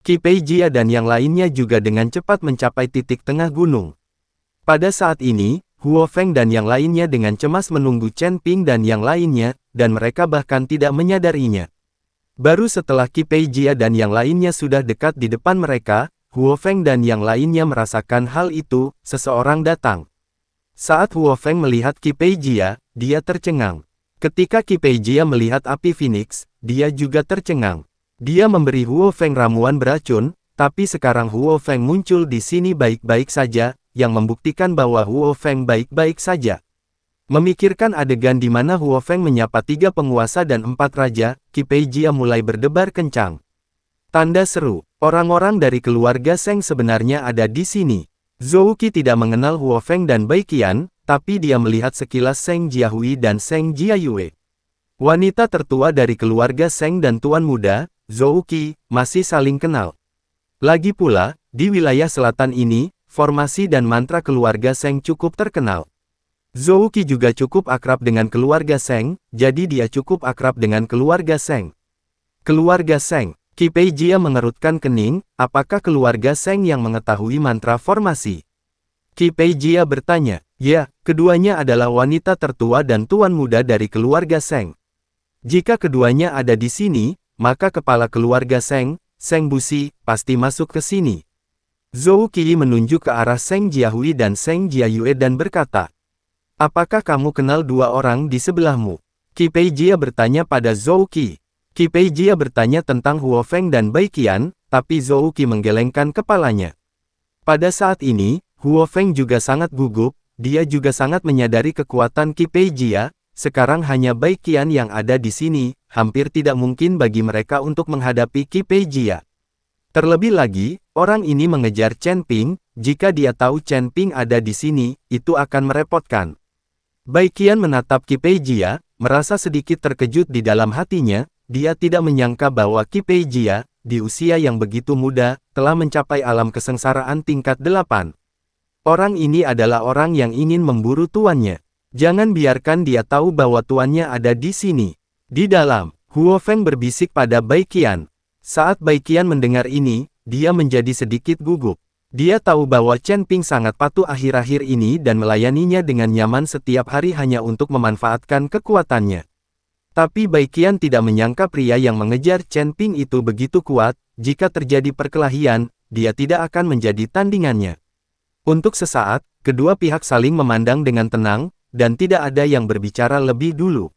Qi Peijia dan yang lainnya juga dengan cepat mencapai titik tengah gunung. Pada saat ini, Huo Feng dan yang lainnya dengan cemas menunggu Chen Ping dan yang lainnya, dan mereka bahkan tidak menyadarinya. Baru setelah Qi Peijia dan yang lainnya sudah dekat di depan mereka, Huo Feng dan yang lainnya merasakan hal itu, seseorang datang. Saat Huo Feng melihat Qi Peijia, dia tercengang. Ketika Qi Peijia melihat api Phoenix, dia juga tercengang. Dia memberi Huo Feng ramuan beracun, tapi sekarang Huo Feng muncul di sini baik-baik saja, yang membuktikan bahwa Huo Feng baik-baik saja. Memikirkan adegan di mana Huo Feng menyapa 3 penguasa dan 4 raja, Qi Peijia mulai berdebar kencang. Tanda seru, orang-orang dari keluarga Seng sebenarnya ada di sini. Zhou Qi tidak mengenal Huo Feng dan Bai Qian, tapi dia melihat sekilas Seng Jiahui dan Seng Jiayue. Wanita tertua dari keluarga Seng dan Tuan Muda, Zhou Qi, masih saling kenal. Lagi pula, di wilayah selatan ini, formasi dan mantra keluarga Seng cukup terkenal. Zhou Qi juga cukup akrab dengan keluarga Seng, jadi dia cukup akrab dengan keluarga Seng. Keluarga Seng, Qi Peijia mengerutkan kening, apakah keluarga Seng yang mengetahui mantra formasi? Qi Peijia bertanya, ya, keduanya adalah wanita tertua dan tuan muda dari keluarga Seng. Jika keduanya ada di sini, maka kepala keluarga Seng, Seng Busi, pasti masuk ke sini. Zhou Qi menunjuk ke arah Seng Jiahui dan Seng Jiayue dan berkata, apakah kamu kenal 2 orang di sebelahmu? Qi Peijia bertanya pada Zhou Qi. Qi Peijia bertanya tentang Huo Feng dan Bai Qian, tapi Zhou Qi menggelengkan kepalanya. Pada saat ini, Huo Feng juga sangat gugup, dia juga sangat menyadari kekuatan Qi Peijia, sekarang hanya Bai Qian yang ada di sini, hampir tidak mungkin bagi mereka untuk menghadapi Qi Peijia. Terlebih lagi, orang ini mengejar Chen Ping, jika dia tahu Chen Ping ada di sini, itu akan merepotkan. Bai Qian menatap Qi Peijia, merasa sedikit terkejut di dalam hatinya, dia tidak menyangka bahwa Qi Peijia, di usia yang begitu muda, telah mencapai alam kesengsaraan tingkat 8. Orang ini adalah orang yang ingin memburu tuannya. Jangan biarkan dia tahu bahwa tuannya ada di sini. Di dalam, Huo Feng berbisik pada Bai Qian. Saat Bai Qian mendengar ini, dia menjadi sedikit gugup. Dia tahu bahwa Chen Ping sangat patuh akhir-akhir ini dan melayaninya dengan nyaman setiap hari hanya untuk memanfaatkan kekuatannya. Tapi Bai Qian tidak menyangka pria yang mengejar Chen Ping itu begitu kuat, jika terjadi perkelahian, dia tidak akan menjadi tandingannya. Untuk sesaat, kedua pihak saling memandang dengan tenang, dan tidak ada yang berbicara lebih dulu.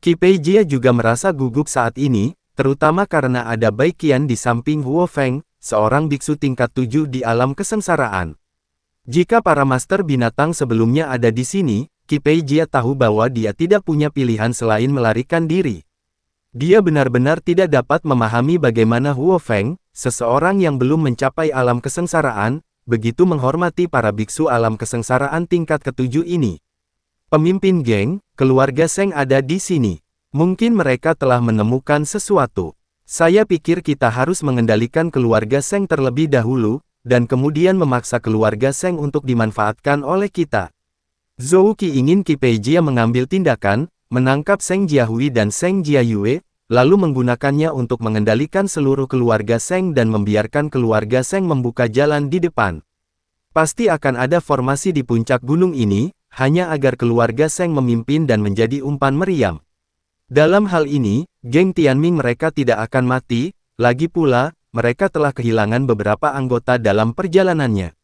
Qi Peijia juga merasa gugup saat ini, terutama karena ada Bai Qian di samping Huo Feng, seorang biksu tingkat 7 di alam kesengsaraan. Jika para master binatang sebelumnya ada di sini, Qi Peijia tahu bahwa dia tidak punya pilihan selain melarikan diri. Dia benar-benar tidak dapat memahami bagaimana Huo Feng, seseorang yang belum mencapai alam kesengsaraan, begitu menghormati para biksu alam kesengsaraan tingkat ke-7 ini. Pemimpin geng, keluarga Seng ada di sini. Mungkin mereka telah menemukan sesuatu. Saya pikir kita harus mengendalikan keluarga Seng terlebih dahulu, dan kemudian memaksa keluarga Seng untuk dimanfaatkan oleh kita. Zhou Qi ingin Qi Peijia mengambil tindakan, menangkap Seng Jiahui dan Seng Jiayue, lalu menggunakannya untuk mengendalikan seluruh keluarga Seng dan membiarkan keluarga Seng membuka jalan di depan. Pasti akan ada formasi di puncak gunung ini, hanya agar keluarga Seng memimpin dan menjadi umpan meriam. Dalam hal ini, geng Tianming mereka tidak akan mati, lagi pula, mereka telah kehilangan beberapa anggota dalam perjalanannya.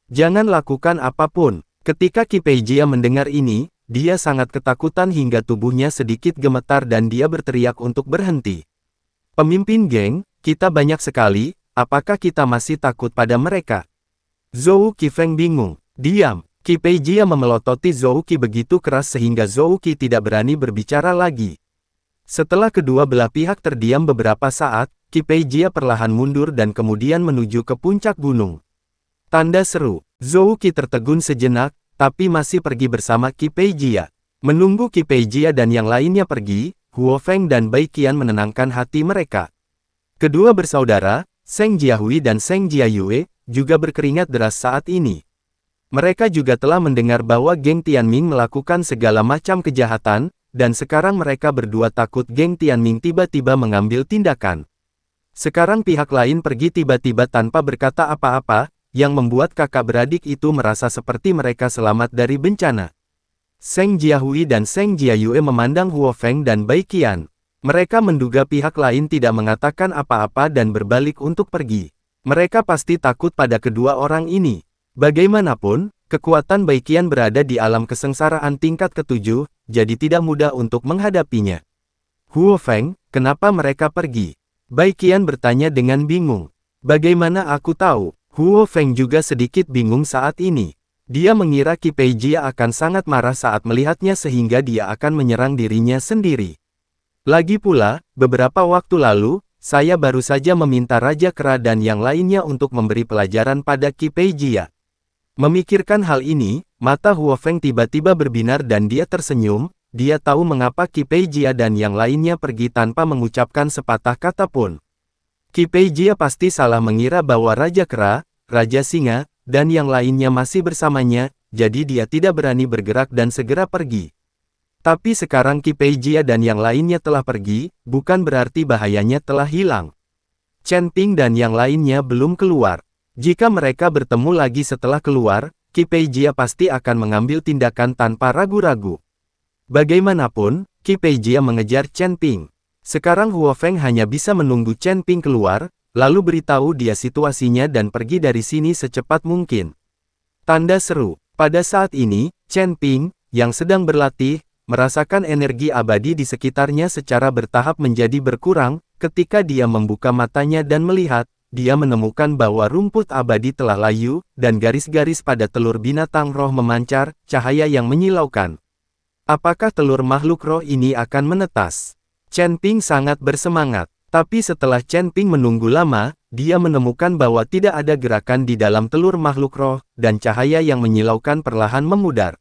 Jangan lakukan apapun. Ketika Qi Peijia mendengar ini, dia sangat ketakutan hingga tubuhnya sedikit gemetar dan dia berteriak untuk berhenti. Pemimpin geng, kita banyak sekali, apakah kita masih takut pada mereka? Zhou Qi Feng bingung. Diam. Qi Peijia memelototi Zhou Qi begitu keras sehingga Zhou Qi tidak berani berbicara lagi. Setelah kedua belah pihak terdiam beberapa saat, Qi Peijia perlahan mundur dan kemudian menuju ke puncak gunung. Tanda seru. Zhou Qi tertegun sejenak, tapi masih pergi bersama Qi Peijia. Menunggu Qi Peijia dan yang lainnya pergi, Huo Feng dan Bai Qian menenangkan hati mereka. Kedua bersaudara, Seng Jiahui dan Seng Jiayue, juga berkeringat deras saat ini. Mereka juga telah mendengar bahwa geng Tianming melakukan segala macam kejahatan, dan sekarang mereka berdua takut geng Tianming tiba-tiba mengambil tindakan. Sekarang pihak lain pergi tiba-tiba tanpa berkata apa-apa, yang membuat kakak beradik itu merasa seperti mereka selamat dari bencana. Seng Jiahui dan Seng Jiayue memandang Huo Feng dan Bai Qian. Mereka menduga pihak lain tidak mengatakan apa-apa dan berbalik untuk pergi. Mereka pasti takut pada kedua orang ini. Bagaimanapun, kekuatan Bai Qian berada di alam kesengsaraan tingkat ke-7, jadi tidak mudah untuk menghadapinya. Huo Feng, kenapa mereka pergi? Bai Qian bertanya dengan bingung. Bagaimana aku tahu? Huo Feng juga sedikit bingung saat ini. Dia mengira Qi Peijia akan sangat marah saat melihatnya sehingga dia akan menyerang dirinya sendiri. Lagi pula, beberapa waktu lalu, saya baru saja meminta Raja Kera dan yang lainnya untuk memberi pelajaran pada Qi Peijia. Memikirkan hal ini, mata Huo Feng tiba-tiba berbinar dan dia tersenyum. Dia tahu mengapa Qi Peijia dan yang lainnya pergi tanpa mengucapkan sepatah kata pun. Qi Peijia pasti salah mengira bahwa Raja Kera, Raja Singa, dan yang lainnya masih bersamanya, jadi dia tidak berani bergerak dan segera pergi. Tapi sekarang Qi Peijia dan yang lainnya telah pergi, bukan berarti bahayanya telah hilang. Chen Ping dan yang lainnya belum keluar. Jika mereka bertemu lagi setelah keluar, Qi Peijia pasti akan mengambil tindakan tanpa ragu-ragu. Bagaimanapun, Qi Peijia mengejar Chen Ping. Sekarang Huo Feng hanya bisa menunggu Chen Ping keluar, lalu beritahu dia situasinya dan pergi dari sini secepat mungkin. Tanda seru. Pada saat ini, Chen Ping, yang sedang berlatih, merasakan energi abadi di sekitarnya secara bertahap menjadi berkurang. Ketika dia membuka matanya dan melihat, dia menemukan bahwa rumput abadi telah layu, dan garis-garis pada telur binatang roh memancar, cahaya yang menyilaukan. Apakah telur makhluk roh ini akan menetas? Chen Ping sangat bersemangat. Tapi setelah Chen Ping menunggu lama, dia menemukan bahwa tidak ada gerakan di dalam telur makhluk roh, dan cahaya yang menyilaukan perlahan memudar.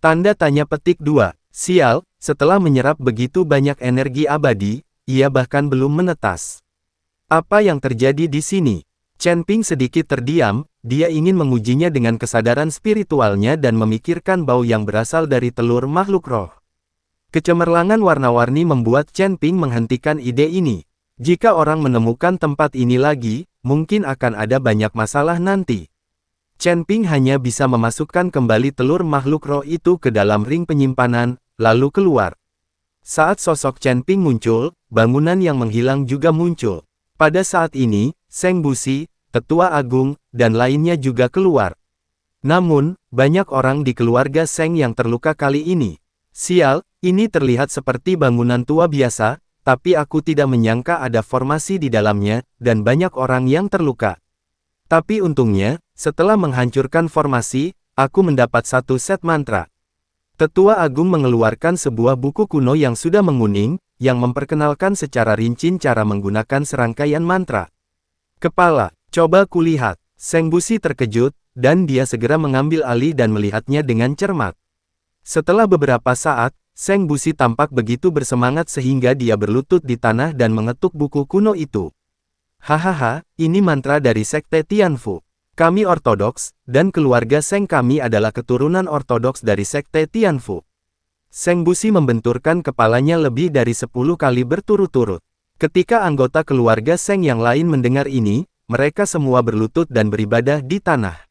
Tanda tanya petik 2. Sial, setelah menyerap begitu banyak energi abadi, ia bahkan belum menetas. Apa yang terjadi di sini? Chen Ping sedikit terdiam, dia ingin mengujinya dengan kesadaran spiritualnya dan memikirkan bau yang berasal dari telur makhluk roh. Kecemerlangan warna-warni membuat Chen Ping menghentikan ide ini. Jika orang menemukan tempat ini lagi, mungkin akan ada banyak masalah nanti. Chen Ping hanya bisa memasukkan kembali telur makhluk roh itu ke dalam ring penyimpanan, lalu keluar. Saat sosok Chen Ping muncul, bangunan yang menghilang juga muncul. Pada saat ini, Seng Busi, Tetua Agung, dan lainnya juga keluar. Namun, banyak orang di keluarga Seng yang terluka kali ini. Sial, ini terlihat seperti bangunan tua biasa, tapi aku tidak menyangka ada formasi di dalamnya, dan banyak orang yang terluka. Tapi untungnya, setelah menghancurkan formasi, aku mendapat satu set mantra. Tetua Agung mengeluarkan sebuah buku kuno yang sudah menguning, yang memperkenalkan secara rinci cara menggunakan serangkaian mantra. Kepala, coba kulihat. Seng Busi terkejut, dan dia segera mengambil alih dan melihatnya dengan cermat. Setelah beberapa saat, Seng Busi tampak begitu bersemangat sehingga dia berlutut di tanah dan mengetuk buku kuno itu. Hahaha, ini mantra dari Sekte Tianfu. Kami ortodoks, dan keluarga Seng kami adalah keturunan ortodoks dari Sekte Tianfu. Seng Busi membenturkan kepalanya lebih dari 10 kali berturut-turut. Ketika anggota keluarga Seng yang lain mendengar ini, mereka semua berlutut dan beribadah di tanah.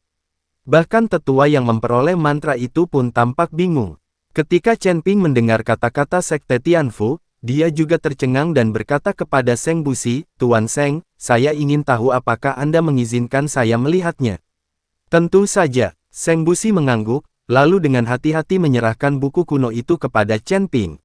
Bahkan tetua yang memperoleh mantra itu pun tampak bingung. Ketika Chen Ping mendengar kata-kata Sekte Tianfu, dia juga tercengang dan berkata kepada Seng Busi, "Tuan Seng, saya ingin tahu apakah Anda mengizinkan saya melihatnya?" Tentu saja, Seng Busi mengangguk, lalu dengan hati-hati menyerahkan buku kuno itu kepada Chen Ping.